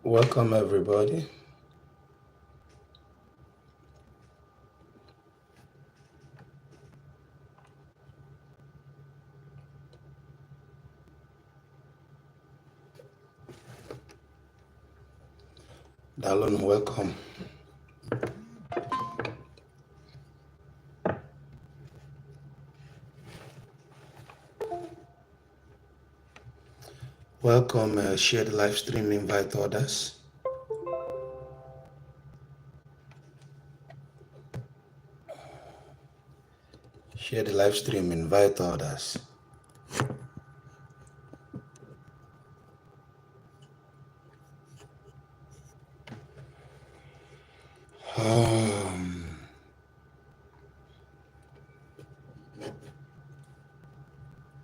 Welcome, everybody. Dalon, welcome. Welcome. Share the live stream, invite others. Share the live stream, invite others.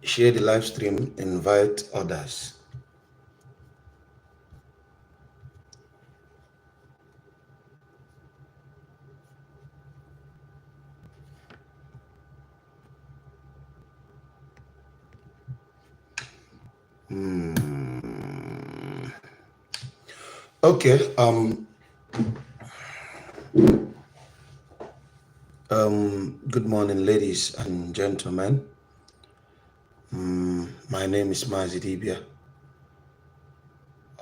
Share the live stream, invite others. Okay. Good morning, ladies and gentlemen. My name is Mazidibia.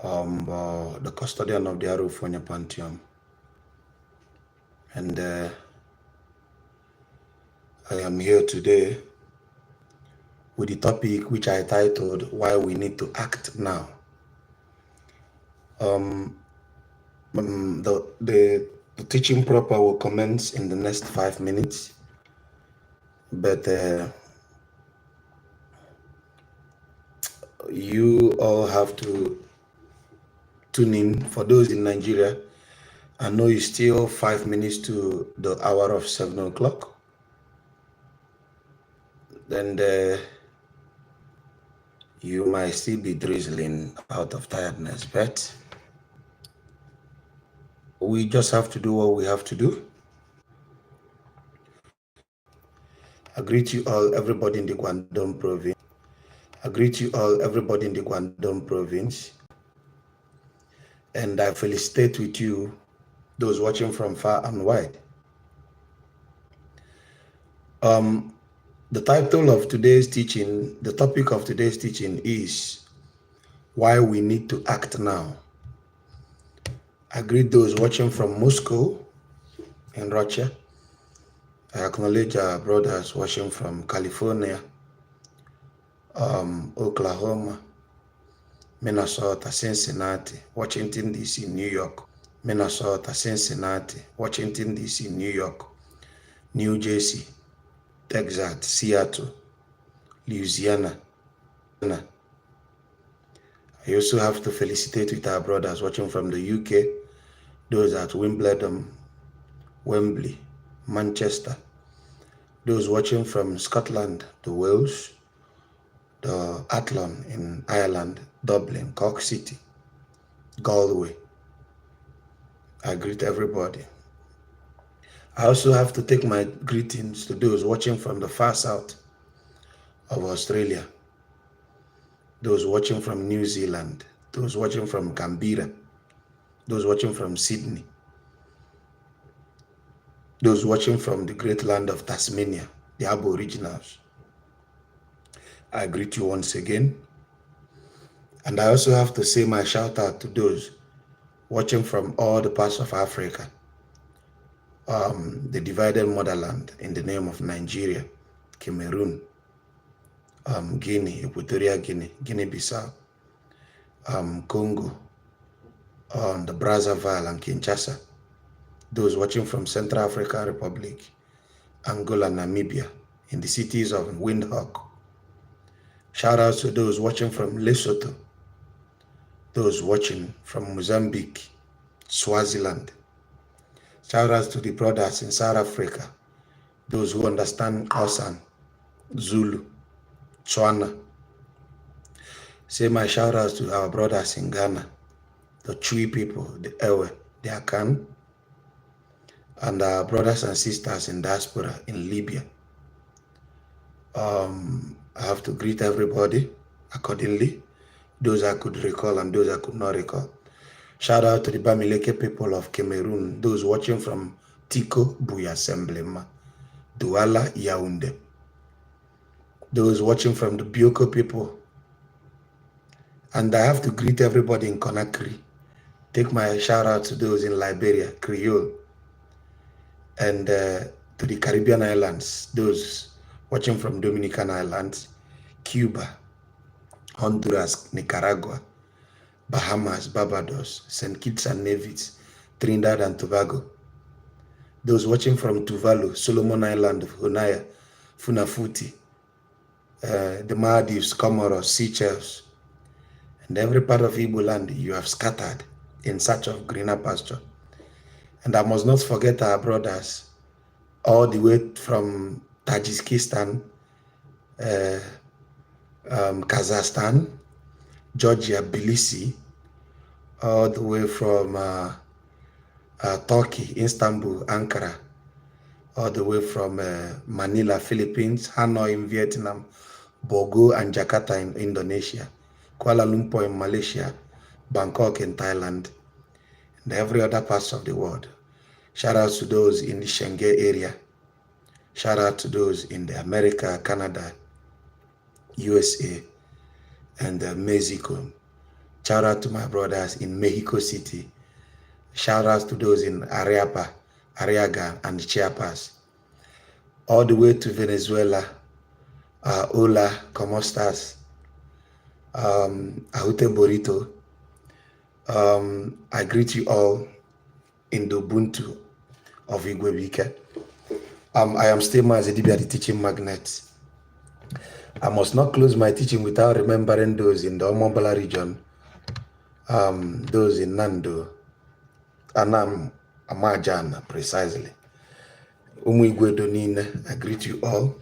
The custodian of the Arufonia Pantheon. And I am here today with the topic which I titled Why We Need to Act Now. The teaching proper will commence in the next 5 minutes, but you all have to tune in. For those in Nigeria, I know it's still 5 minutes to the hour of 7 o'clock. Then you might still be drizzling out of tiredness, but we just have to do what we have to do. I greet you all, everybody in the Guangdong province. I greet you all, everybody in the Guangdong province. And I felicitate with you, those watching from far and wide. The title of today's teaching, the topic of today's teaching is why we need to act now. I greet those watching from Moscow in Russia. I acknowledge our brothers watching from California, Oklahoma, Minnesota, Cincinnati, Washington, D.C., New York, Minnesota, Cincinnati, Washington, D.C., New York, New Jersey, Texas, Seattle, Louisiana. I also have to felicitate with our brothers watching from the UK, those at Wimbledon, Wembley, Manchester, those watching from Scotland to Wales, the Athlone in Ireland, Dublin, Cork City, Galway. I greet everybody. I also have to take my greetings to those watching from the far south of Australia, those watching from New Zealand, those watching from Canberra, those watching from Sydney, those watching from the great land of Tasmania, the Aboriginals. I greet you once again. And I also have to say my shout out to those watching from all the parts of Africa, the divided motherland in the name of Nigeria, Cameroon, Guinea, Equatorial Guinea, Guinea-Bissau, Congo, the Brazzaville and Kinshasa, those watching from Central African Republic, Angola, Namibia, in the cities of Windhoek. Shout out to those watching from Lesotho, those watching from Mozambique, Swaziland. Shout out to the brothers in South Africa, those who understand Xhosa, Zulu, Tswana. Say my shout out to our brothers in Ghana, the Chui people, the Ewe, the Akan, and our brothers and sisters in diaspora in Libya. I have to greet everybody accordingly, those I could recall and those I could not recall. Shout out to the Bamileke people of Cameroon, those watching from Tiko Buya Assemblement, Douala, Yaoundé. Those watching from the Bioko people. And I have to greet everybody in Conakry. Take my shout out to those in Liberia, Creole, and to the Caribbean islands, those watching from Dominican Islands, Cuba, Honduras, Nicaragua, Bahamas, Barbados, St. Kitts and Nevis, Trinidad and Tobago. Those watching from Tuvalu, Solomon Island, Hunaya, Funafuti, the Maldives, Comoros, Seychelles, and every part of Igbo land you have scattered in search of greener pasture. And I must not forget our brothers all the way from Tajikistan, Kazakhstan, Georgia, Tbilisi, all the way from Turkey, Istanbul, Ankara, all the way from Manila, Philippines, Hanoi in Vietnam, Bogo and Jakarta in Indonesia, Kuala Lumpur in Malaysia, Bangkok in Thailand, and every other parts of the world. Shout out to those in the Schengen area. Shout out to those in the America, Canada, USA, and Mexico. Shout out to my brothers in Mexico City. Shout out to those in Areapa, Arriaga, and Chiapas. All the way to Venezuela. Hola, ¿cómo estás? Ahute Burrito. I greet you all in the Ubuntu of Igwebike. I am still Mazedibia, the teaching magnet. I must not close my teaching without remembering those in the Omombala region, those in Nando, Anam, Amajan, precisely. Umigwedonine, I greet you all.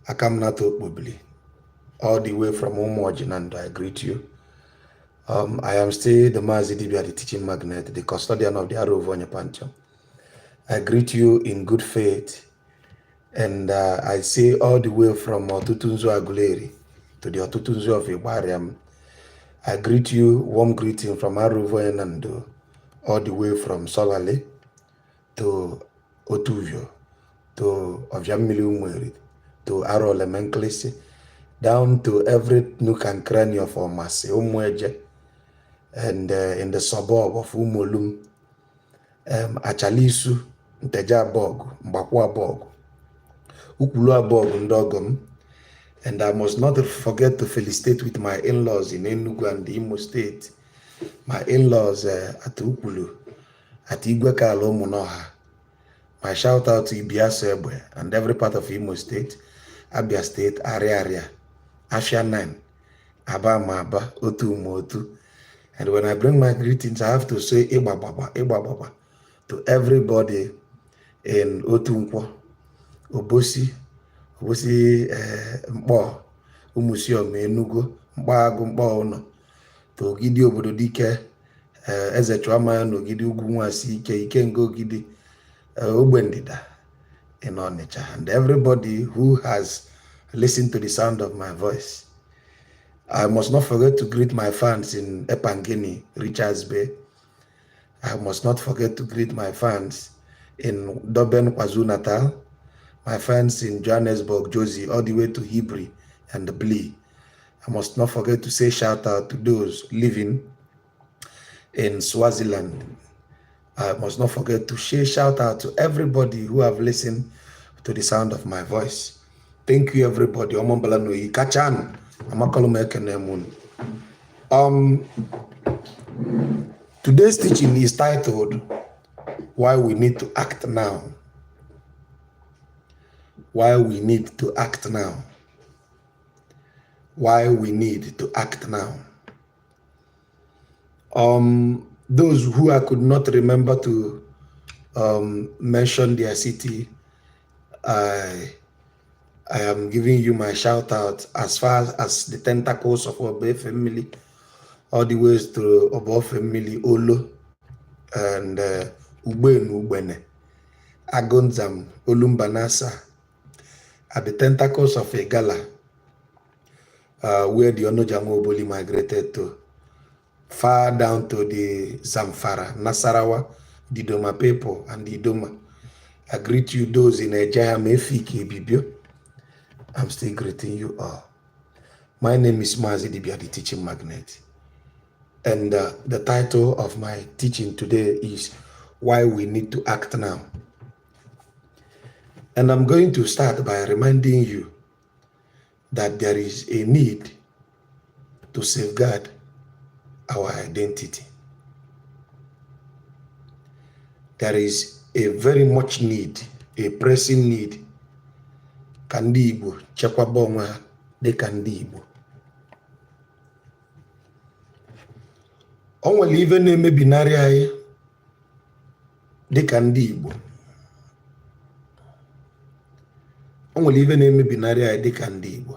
Akamnato Bubli, all the way from Umojinando, I greet you. I am still the Mazedibia, the teaching magnet, the custodian of the Arovonya Pancham. I greet you in good faith, and I say all the way from Otutunzo Aguleri to the Otutunzo of Iwariam. I greet you, warm greeting from Arovonya Nando, all the way from Solale to Otuvio, to Ovjamili Umweri, to Arole Menklesi, down to every nook and cranny of Omase, Umweje, and in the suburb of Umolum, Achalisu, Nteja Bogu, Mbakwa Bogu, Ukulua Bogu, Ndogum. And I must not forget to felicitate with my in-laws in Enugu and Imo State. My in-laws at Ukulu, at Igweka Alomunoha. My shout out to Ibiaso Ebwe and every part of Imo State, Abia State, Area, Afia 9, Aba Maba, Otu Motu. And when I bring my greetings, I have to say Iba Baba to everybody in Otunkwo, Obosi, Mkpo, Umusiom, Enugu, Mkpagu, Mkpo Ono, to Ogidi Obodo Dike, Eze Chuama, Ogidi Ugwu Nwasi, Ikengo Ogidi, Ogbendida in Onitsha, and everybody who has listened to the sound of my voice. I must not forget to greet my fans in Epangeni, Richards Bay. I must not forget to greet my fans in Durban, KwaZulu-Natal, my fans in Johannesburg, Josie, all the way to Hebrew and the Blee. I must not forget to say shout out to those living in Swaziland. I must not forget to say shout out to everybody who have listened to the sound of my voice. Thank you, everybody. Kachan. Today's teaching is titled, Why We Need to Act Now. Why we need to act now. Why we need to act now. Those who I could not remember to mention their city, I am giving you my shout out as far as the tentacles of Obe family, all the ways to Obo family, Olo, and Ubene, Agonzam, Olumbanasa, at the tentacles of Egala, where the Onojango Oboli migrated to far down to the Zamfara, Nasarawa, the Doma people, and the Doma. I greet you, those in Ejaya Mefiki Bibio. I'm still greeting you all. My name is Mazi Dibia, the teaching magnet. And the title of my teaching today is Why We Need to Act Now. And I'm going to start by reminding you that there is a need to safeguard our identity. There is a very much need, a pressing need. Ka ndị Igbo chekwaba onwe ha dịka ndị Igbo. O nwere ife na-emebinarị anyị dịka ndị Igbo. O nwere ife na-emebinarị anyị dịka ndị Igbo.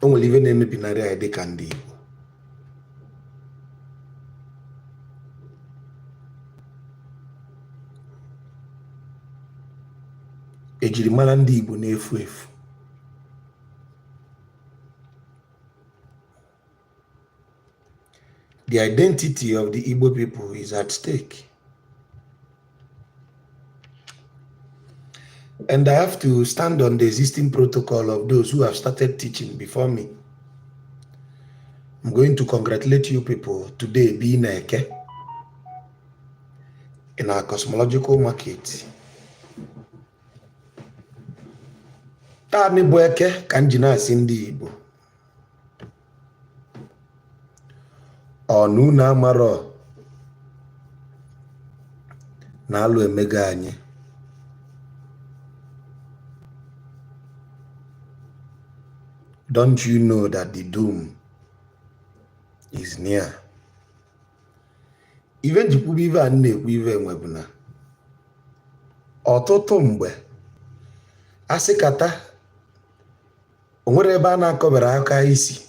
O nwere ife na-emebinarị anyị dịka ndị Igbo. Ejirimara ndị Igbo na-efu efu. The identity of the Igbo people is at stake. And I have to stand on the existing protocol of those who have started teaching before me. I'm going to congratulate you people today being Eke in our cosmological market. Tani bụ Eke ka nji na-asị ndị Igbo. Ọnụ na amarọ na alụ emega anyị. Don't you know that the doom is near? Even jikwu ive a na-ekwu ive enwe bụ na ọtụtụ mgbe asị kata o nwere ebe a na-akọbara aka isi